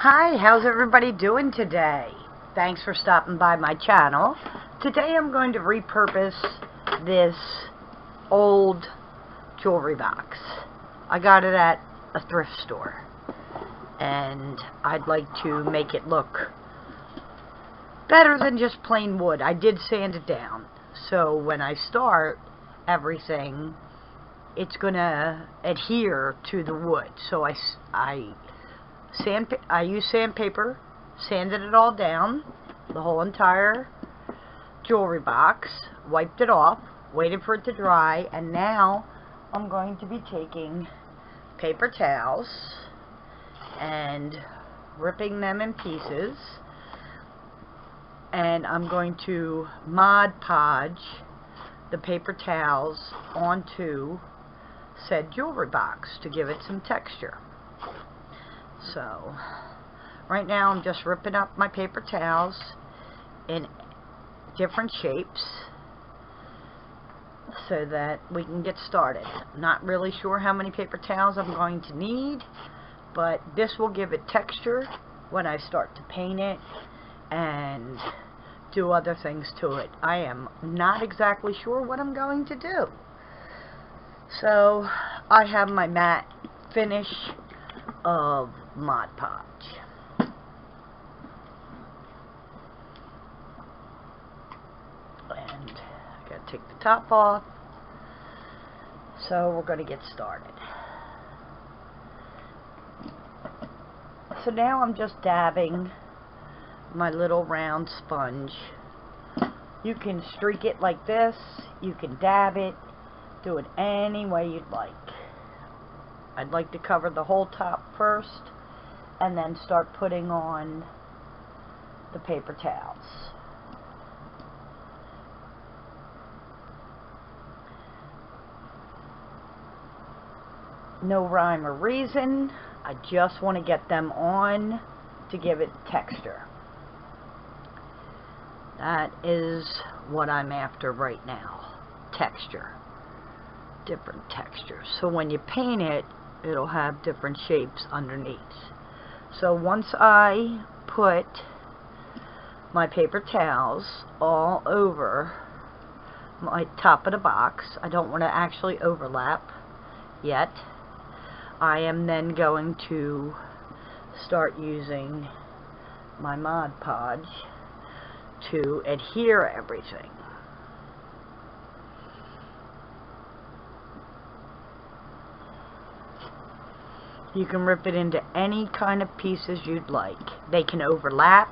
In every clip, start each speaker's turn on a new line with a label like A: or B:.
A: Hi, how's everybody doing today? Thanks for stopping by my channel. Today I'm going to repurpose this old jewelry box. I got it at a thrift store and I'd like to make it look better than just plain wood. I did sand it down, so when I start everything it's gonna adhere to the wood. So I use sandpaper, sanded it all down, the whole entire jewelry box, wiped it off, waited for it to dry, and now I'm going to be taking paper towels and ripping them in pieces, and I'm going to Mod Podge the paper towels onto said jewelry box to give it some texture. So right now I'm just ripping up my paper towels in different shapes so that we can get started. Not really sure how many paper towels I'm going to need, but this will give it texture when I start to paint it and do other things to it. I am not exactly sure what I'm going to do. So I have my matte finish of Mod Podge. And I gotta take the top off. So we're gonna get started. So now I'm just dabbing my little round sponge. You can streak it like this, you can dab it, do it any way you'd like. I'd like to cover the whole top first and then start putting on the paper towels. No rhyme or reason, I just want to get them on to give it texture. That is what I'm after right now. Texture. Different textures. So when you paint it, it'll have different shapes underneath. So once I put my paper towels all over my top of the box, I don't want to actually overlap yet. I am then going to start using my Mod Podge to adhere everything. You can rip it into any kind of pieces you'd like. They can overlap.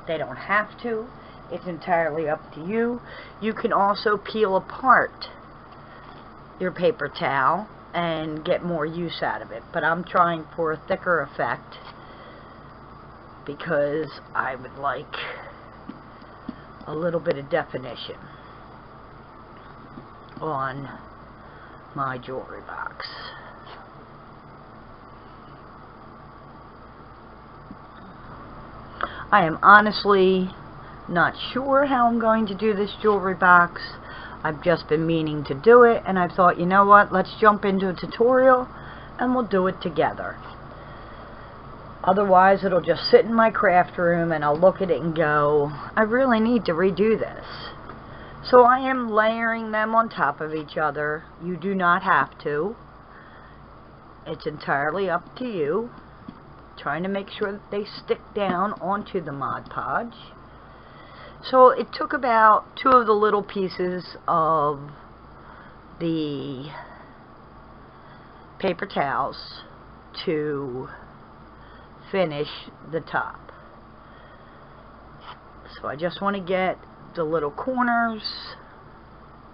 A: They don't have to. It's entirely up to you. You can also peel apart your paper towel and get more use out of it. But I'm trying for a thicker effect because I would like a little bit of definition on my jewelry box. I am honestly not sure how I'm going to do this jewelry box. I've just been meaning to do it, and I thought, you know what, let's jump into a tutorial and we'll do it together. Otherwise it'll just sit in my craft room and I'll look at it and go, I really need to redo this. So I am layering them on top of each other. You do not have to. It's entirely up to you. Trying to make sure that they stick down onto the Mod Podge. So it took about 2 of the little pieces of the paper towels to finish the top. So I just want to get the little corners.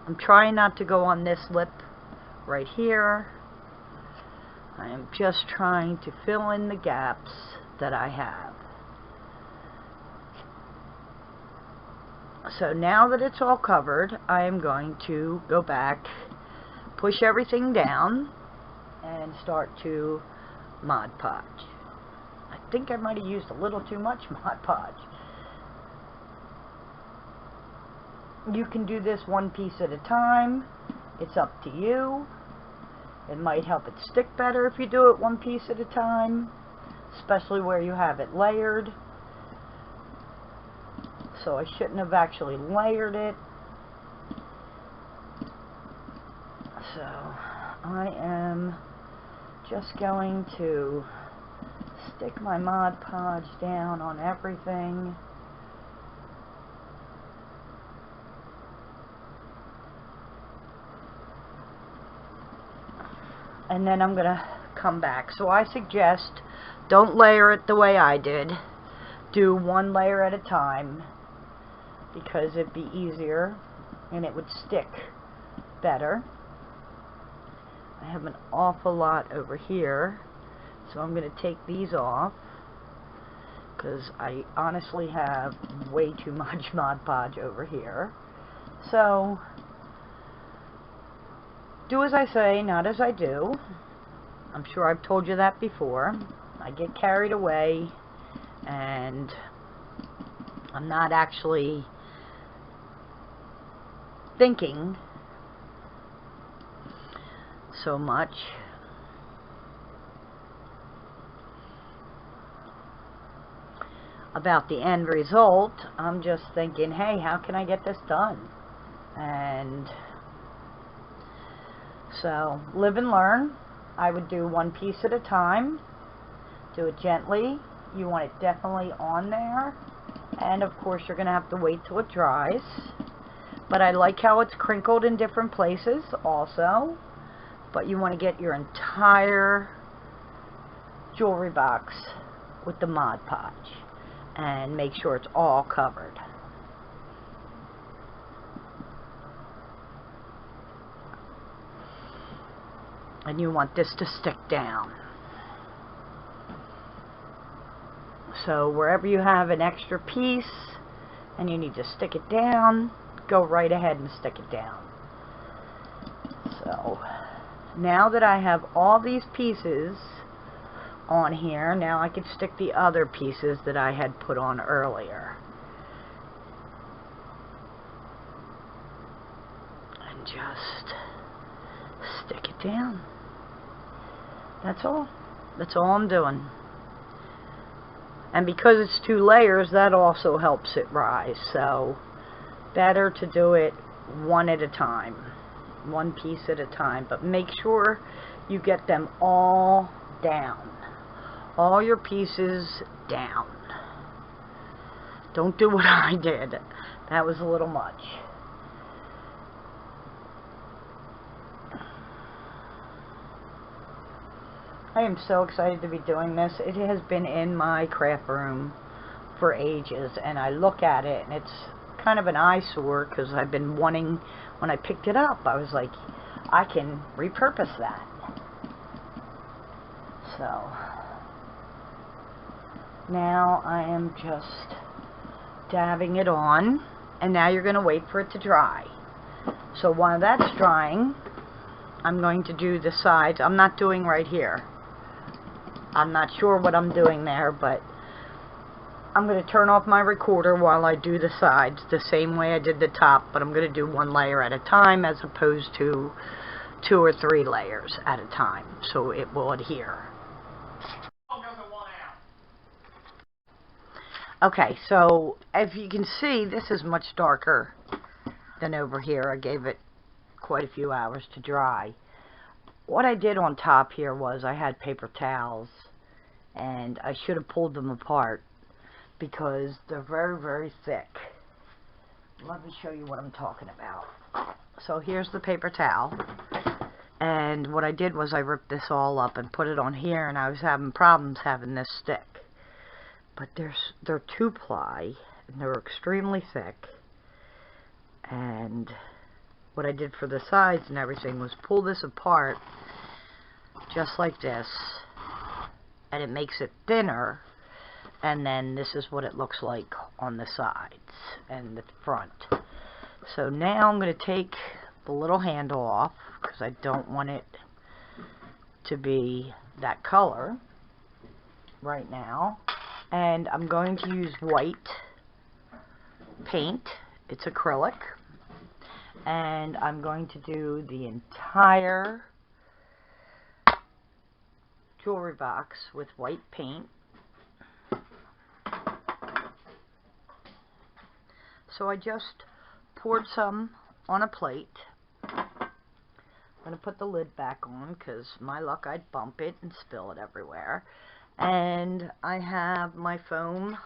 A: I'm trying not to go on this lip right here. I am just trying to fill in the gaps that I have. So now that it's all covered, I am going to go back, push everything down, and start to Mod Podge. I think I might have used a little too much Mod Podge. You can do this one piece at a time. It's up to you. It might help it stick better if you do it one piece at a time. especially where you have it layered. So I shouldn't have actually layered it. So I am just going to stick my Mod Podge down on everything. And then I'm going to come back. So I suggest don't layer it the way I did. Do one layer at a time because it'd be easier and it would stick better. I have an awful lot over here, so I'm going to take these off because I honestly have way too much Mod Podge over here. So do as I say, not as I do. I'm sure I've told you that before. I get carried away and I'm not actually thinking so much. About the end result. I'm just thinking, hey, how can I get this done? And so live and learn. I would do one piece at a time. Do it gently. You want it definitely on there. And of course you're going to have to wait till it dries. But I like how it's crinkled in different places also. But you want to get your entire jewelry box with the Mod Podge and make sure it's all covered. And you want this to stick down. So wherever you have an extra piece and you need to stick it down, go right ahead and stick it down. So now that I have all these pieces on here, now I can stick the other pieces that I had put on earlier. And just stick it down. That's all. That's all I'm doing. And because it's 2 layers, that also helps it rise. So better to do it one at a time. One piece at a time. But make sure you get them all down. All your pieces down. Don't do what I did. That was a little much. I am so excited to be doing this. It has been in my craft room for ages, and I look at it and it's kind of an eyesore because I've been wanting, when I picked it up, I was like, I can repurpose that. So now I am just dabbing it on, and now you're going to wait for it to dry. So while that's drying, I'm going to do the sides. I'm not doing right here. I'm not sure what I'm doing there, but I'm going to turn off my recorder while I do the sides the same way I did the top, but I'm going to do 1 layer at a time as opposed to 2 or 3 layers at a time, so it will adhere. Okay, so as you can see, this is much darker than over here. I gave it quite a few hours to dry. What I did on top here was I had paper towels, and I should have pulled them apart because they're very, very thick. Let me show you what I'm talking about. So here's the paper towel, and what I did was I ripped this all up and put it on here, and I was having problems having this stick. But they're 2-ply, and they're extremely thick, and what I did for the sides and everything was pull this apart just like this, and it makes it thinner, and then this is what it looks like on the sides and the front. So now I'm going to take the little handle off because I don't want it to be that color right now, and I'm going to use white paint. It's acrylic, and I'm going to do the entire jewelry box with white paint. So I just poured some on a plate. I'm going to put the lid back on because my luck I'd bump it and spill it everywhere. And I have my foam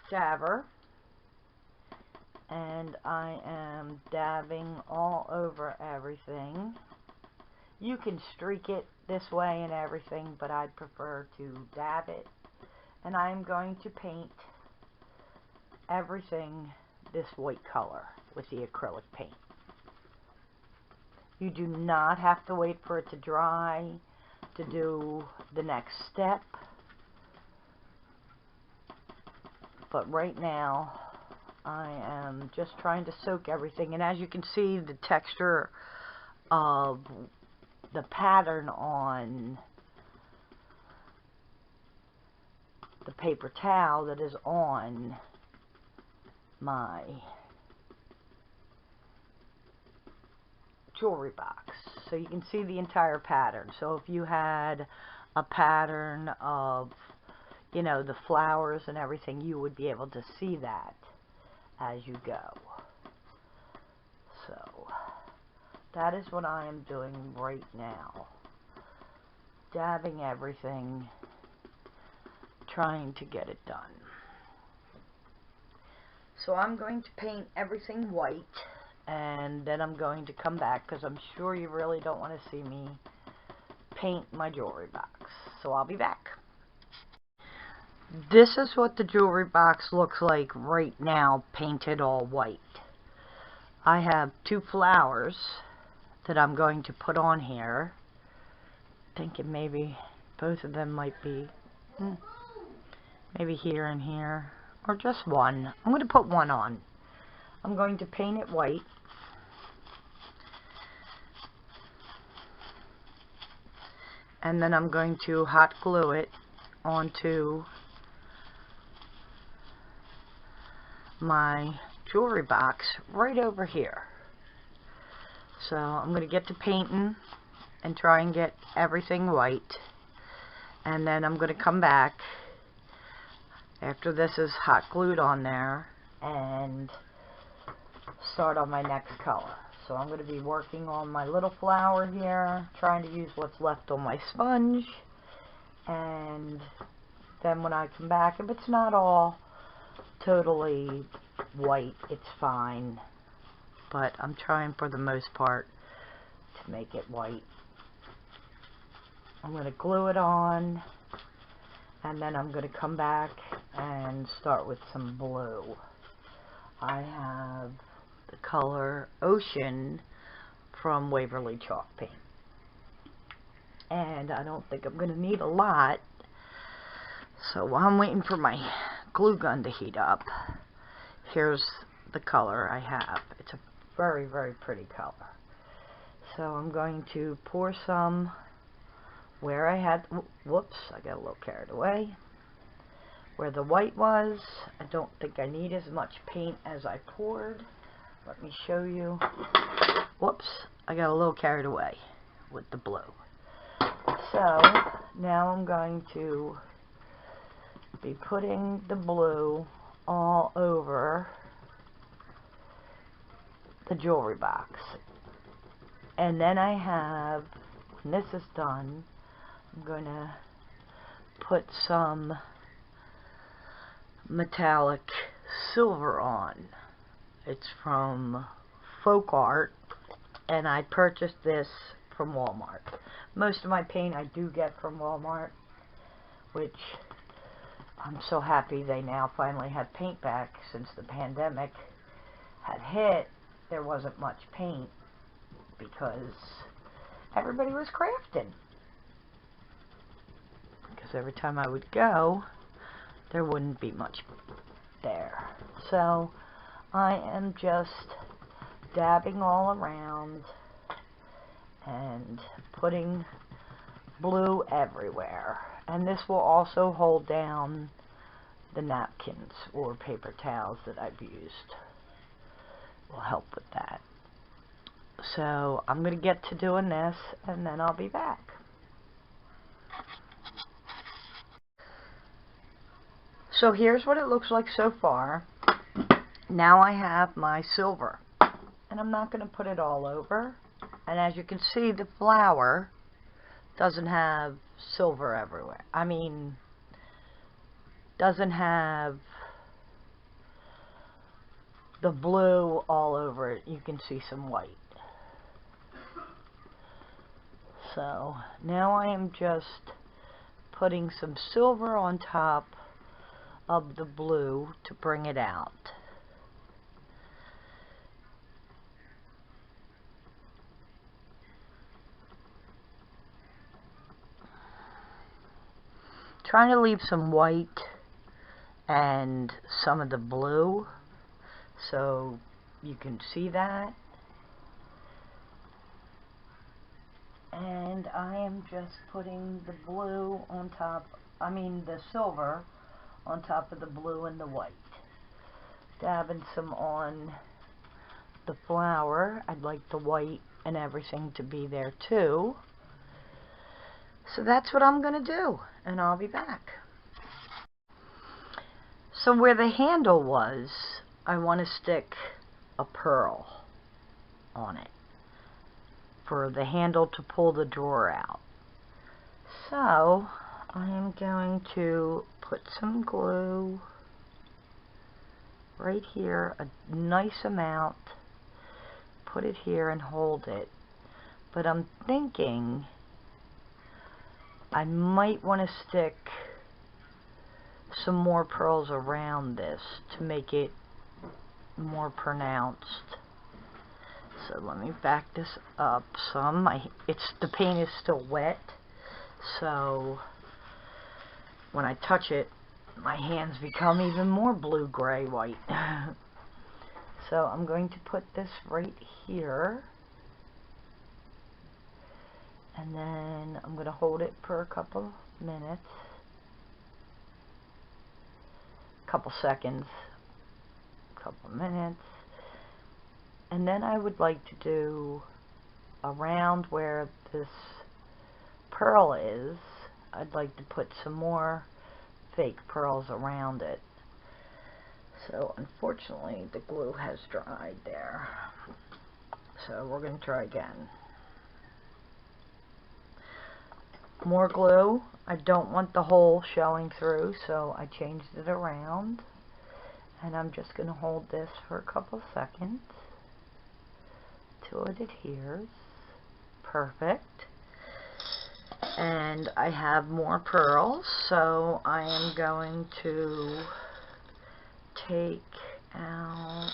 A: dabber, and I am dabbing all over everything. You can streak it this way and everything, but I'd prefer to dab it. And I'm going to paint everything this white color with the acrylic paint. You do not have to wait for it to dry to do the next step. But right now I am just trying to soak everything, and as you can see, the texture of the pattern on the paper towel that is on my jewelry box. So you can see the entire pattern. So if you had a pattern of, you know, the flowers and everything, you would be able to see that as you go. So that is what I am doing right now. Dabbing everything, trying to get it done. So I'm going to paint everything white, and then I'm going to come back because I'm sure you really don't want to see me paint my jewelry box. So I'll be back. This is what the jewelry box looks like right now, painted all white. I have 2 flowers that I'm going to put on here. Thinking maybe both of them might be maybe here and here, or just one. I'm going to put one on. I'm going to paint it white. And then I'm going to hot glue it onto my jewelry box right over here. So I'm going to get to painting and try and get everything white. And then I'm going to come back after this is hot glued on there and start on my next color. So I'm going to be working on my little flower here, trying to use what's left on my sponge. And then when I come back, if it's not all totally white, it's fine. But I'm trying for the most part to make it white. I'm going to glue it on, and then I'm going to come back and start with some blue. I have the color Ocean from Waverly Chalk Paint. And I don't think I'm going to need a lot. So while I'm waiting for my glue gun to heat up, here's the color I have. It's a very, very pretty color. So I'm going to pour some where I had, whoops, I got a little carried away. Where the white was, I don't think I need as much paint as I poured. Let me show you. Whoops, I got a little carried away with the blue. So now I'm going to be putting the blue all over the jewelry box. And then I have, when this is done, I'm going to put some metallic silver on. It's from Folk Art, and I purchased this from Walmart. Most of my paint I do get from Walmart, which I'm so happy they now finally have paint back. Since the pandemic had hit, there wasn't much paint because everybody was crafting. Because every time I would go, there wouldn't be much there. So I am just dabbing all around and putting blue everywhere. And this will also hold down the napkins or paper towels that I've used. Will help with that. So I'm going to get to doing this, and then I'll be back. So here's what it looks like so far. Now I have my silver, and I'm not going to put it all over. And as you can see, the flower doesn't have silver everywhere. I mean, doesn't have the blue all over it. You can see some white. So now I am just putting some silver on top of the blue to bring it out. Trying to leave some white and some of the blue so you can see that. And I am just putting the blue on top, the silver on top of the blue and the white. Dabbing some on the flower. I'd like the white and everything to be there too. So that's what I'm going to do, and I'll be back. So where the handle was, I want to stick a pearl on it for the handle to pull the drawer out. So I am going to put some glue right here, a nice amount, put it here and hold it. But I'm thinking I might want to stick some more pearls around this to make it more pronounced. So let me back this up some. The paint is still wet, so when I touch it, my hands become even more blue, gray, white. So I'm going to put this right here, and then I'm going to hold it for a couple minutes, couple seconds, couple minutes. And then I would like to do around where this pearl is, I'd like to put some more fake pearls around it. So unfortunately the glue has dried there. So we're going to try again. More glue. I don't want the hole showing through, so I changed it around. And I'm just going to hold this for a couple seconds till it adheres. Perfect. And I have more pearls, so I am going to take out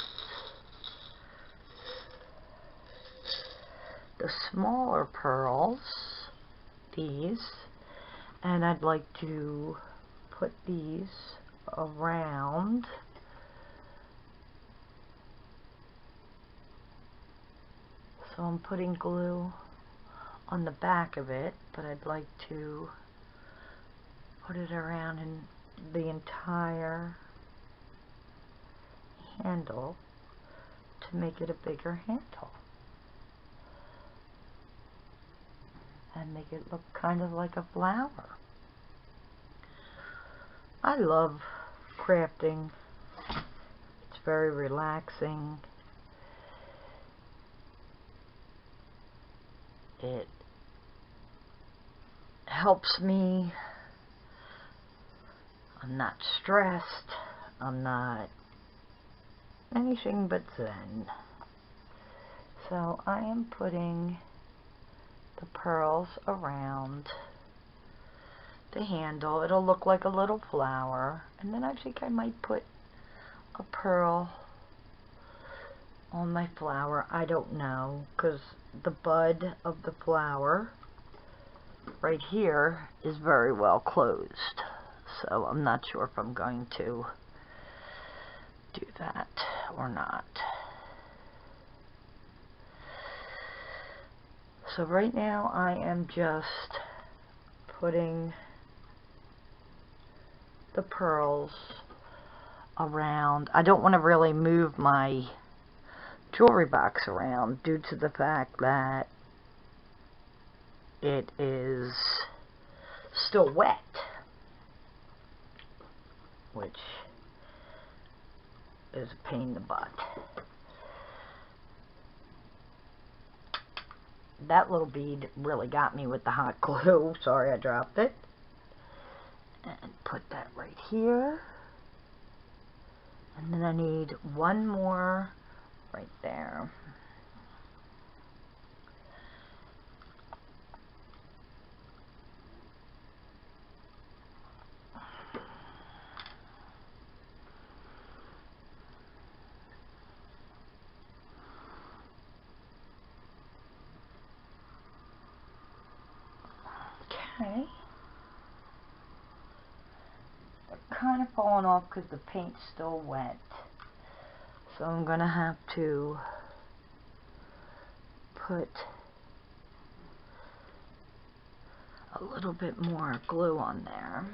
A: the smaller pearls, these, and I'd like to put these around so I'm putting glue on the back of it, but I'd like to put it around in the entire handle to make it a bigger handle and make it look kind of like a flower. I love crafting. It's very relaxing. It helps me. I'm not stressed. I'm not anything but zen. So I am putting the pearls around the handle. It'll look like a little flower. And then I think I might put a pearl on my flower. I don't know, because the bud of the flower right here is very well closed. So I'm not sure if I'm going to do that or not. So right now I am just putting the pearls around. I don't want to really move my jewelry box around due to the fact that it is still wet, which is a pain in the butt. That little bead really got me with the hot glue. Sorry I dropped it. And put that right here. And then I need one more right there. Okay. They're kind of falling off because the paint's still wet. So I'm going to have to put a little bit more glue on there.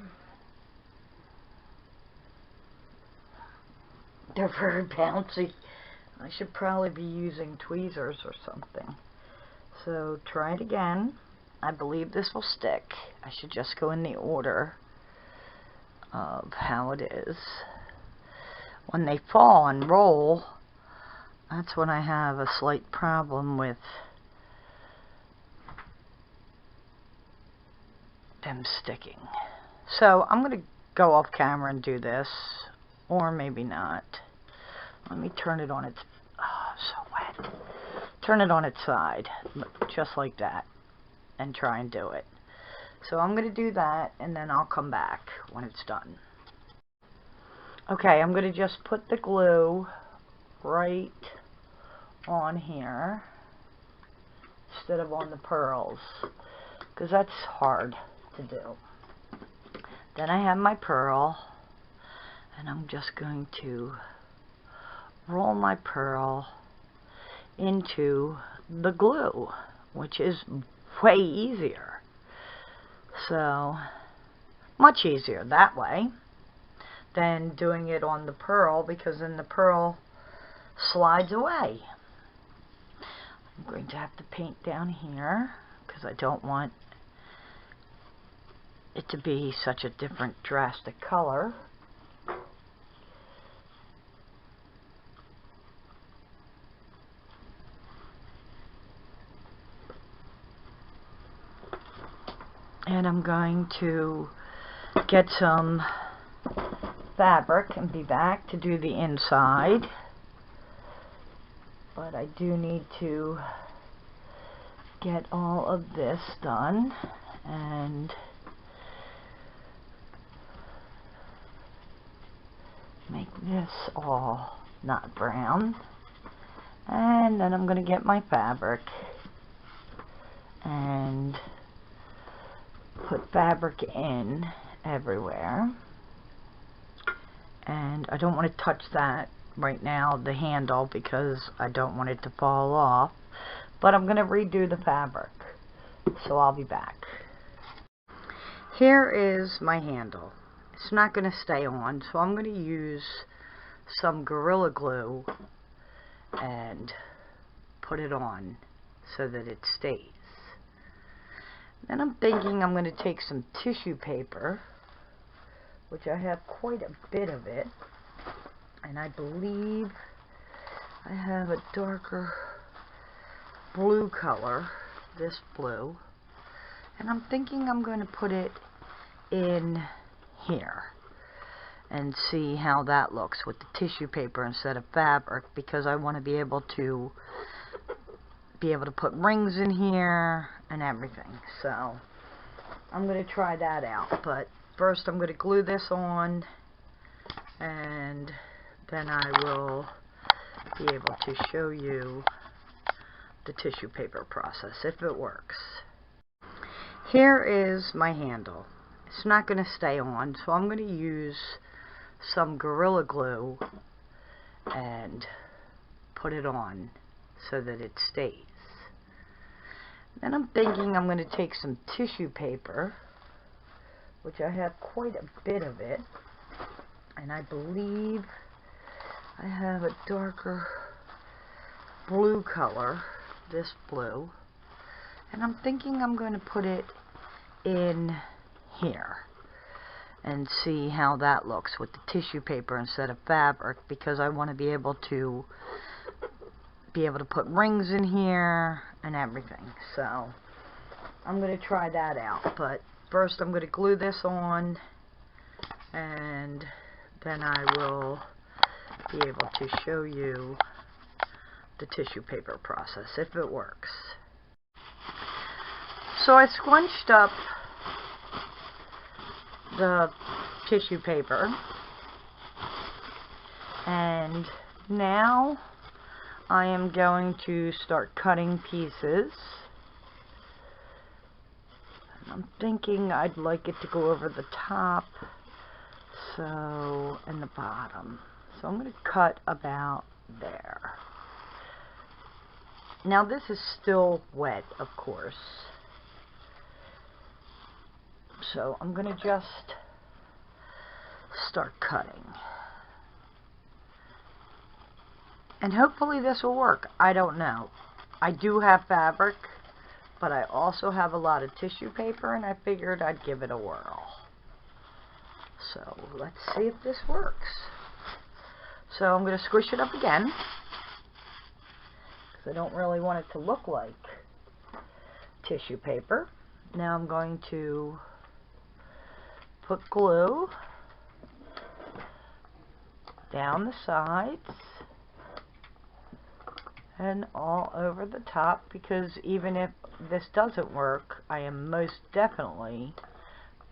A: They're very bouncy. I should probably be using tweezers or something. So try it again. I believe this will stick. I should just go in the order of how it is. When they fall and roll, that's when I have a slight problem with them sticking. So I'm going to go off camera and do this, or maybe not. Let me turn it on its, so wet. Turn it on its side, just like that, and try and do it. So I'm going to do that, and then I'll come back when it's done. Okay, I'm going to just put the glue right on here instead of on the pearls, because that's hard to do. Then I have my pearl, and I'm just going to roll my pearl into the glue, which is way easier. So, much easier that way than doing it on the pearl, because then the pearl slides away. I'm going to have to paint down here because I don't want it to be such a different drastic color. And I'm going to get some fabric and be back to do the inside. But I do need to get all of this done and make this all not brown. And then I'm going to get my fabric and put fabric in everywhere. And I don't want to touch that right now, the handle, because I don't want it to fall off. But I'm going to redo the fabric, so I'll be back. Here is my handle. It's not going to stay on, so I'm going to use some Gorilla Glue and put it on so that it stays. Then I'm thinking I'm going to take some tissue paper, which I have quite a bit of it, and I believe I have a darker blue color, this blue, and I'm thinking I'm going to put it in here and see how that looks with the tissue paper instead of fabric, because I want to be able to put rings in here and everything. So I'm going to try that out, but first I'm going to glue this on, and then I will be able to show you the tissue paper process if it works. Here is my handle. It's not going to stay on, so I'm going to use some Gorilla Glue and put it on so that it stays. Then I'm thinking I'm going to take some tissue paper, which I have quite a bit of it, and I believe I have a darker blue color, this blue, and I'm thinking I'm going to put it in here and see how that looks with the tissue paper instead of fabric, because I want to be able to put rings in here and everything. So I'm going to try that out, but first I'm going to glue this on, and then I will be able to show you the tissue paper process if it works. So I scrunched up the tissue paper, and now I am going to start cutting pieces. I'm thinking I'd like it to go over the top, so, and the bottom. So I'm going to cut about there. Now this is still wet, of course. So I'm going to just start cutting. And hopefully this will work. I don't know. I do have fabric, but I also have a lot of tissue paper, and I figured I'd give it a whirl. So let's see if this works. So I'm going to squish it up again, because I don't really want it to look like tissue paper. Now I'm going to put glue down the sides and all over the top, because even if this doesn't work, I am most definitely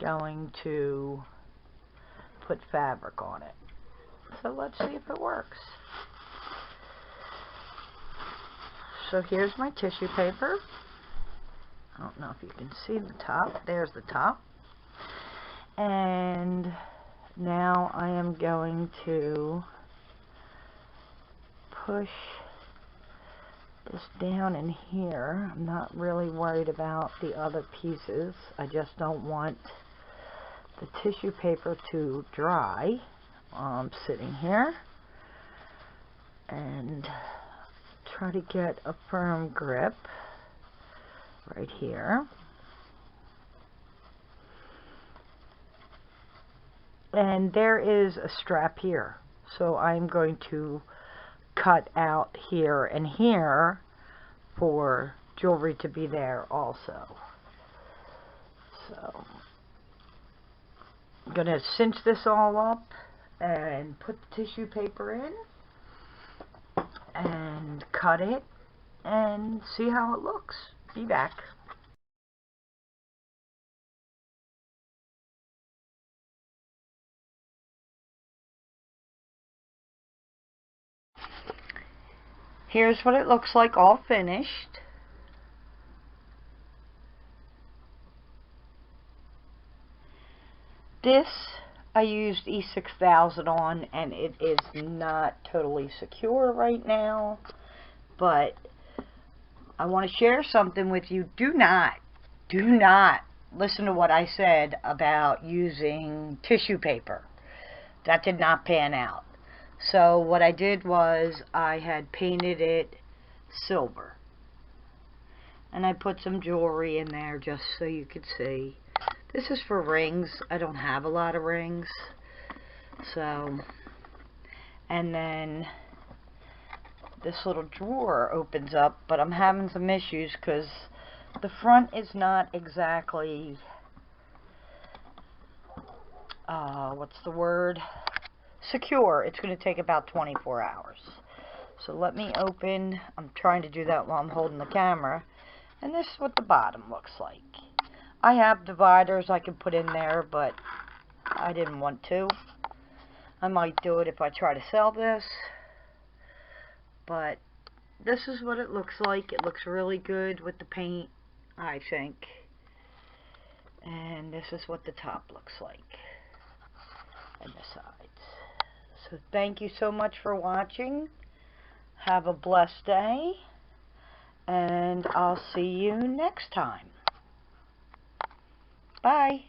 A: going to put fabric on it. So let's see if it works. So here's my tissue paper. I don't know if you can see the top. There's the top. And now I am going to push this down in here. I'm not really worried about the other pieces. I just don't want the tissue paper to dry while I'm sitting here, and try to get a firm grip right here. And there is a strap here, so I'm going to cut out here and here for jewelry to be there also. So I'm going to cinch this all up and put the tissue paper in and cut it and see how it looks. Be back. Here's what it looks like all finished. This I used E6000 on, and it is not totally secure right now, but I want to share something with you. Do not listen to what I said about using tissue paper. That did not pan out. So what I did was I had painted it silver, and I put some jewelry in there just so you could see. This is for rings. I don't have a lot of rings. So, and then this little drawer opens up, but I'm having some issues because the front is not exactly, what's the word? Secure. It's going to take about 24 hours. So let me open. I'm trying to do that while I'm holding the camera. And this is what the bottom looks like. I have dividers I can put in there, but I didn't want to. I might do it if I try to sell this. But this is what it looks like. It looks really good with the paint, I think. And this is what the top looks like. And the sides. So thank you so much for watching. Have a blessed day. And I'll see you next time. Bye.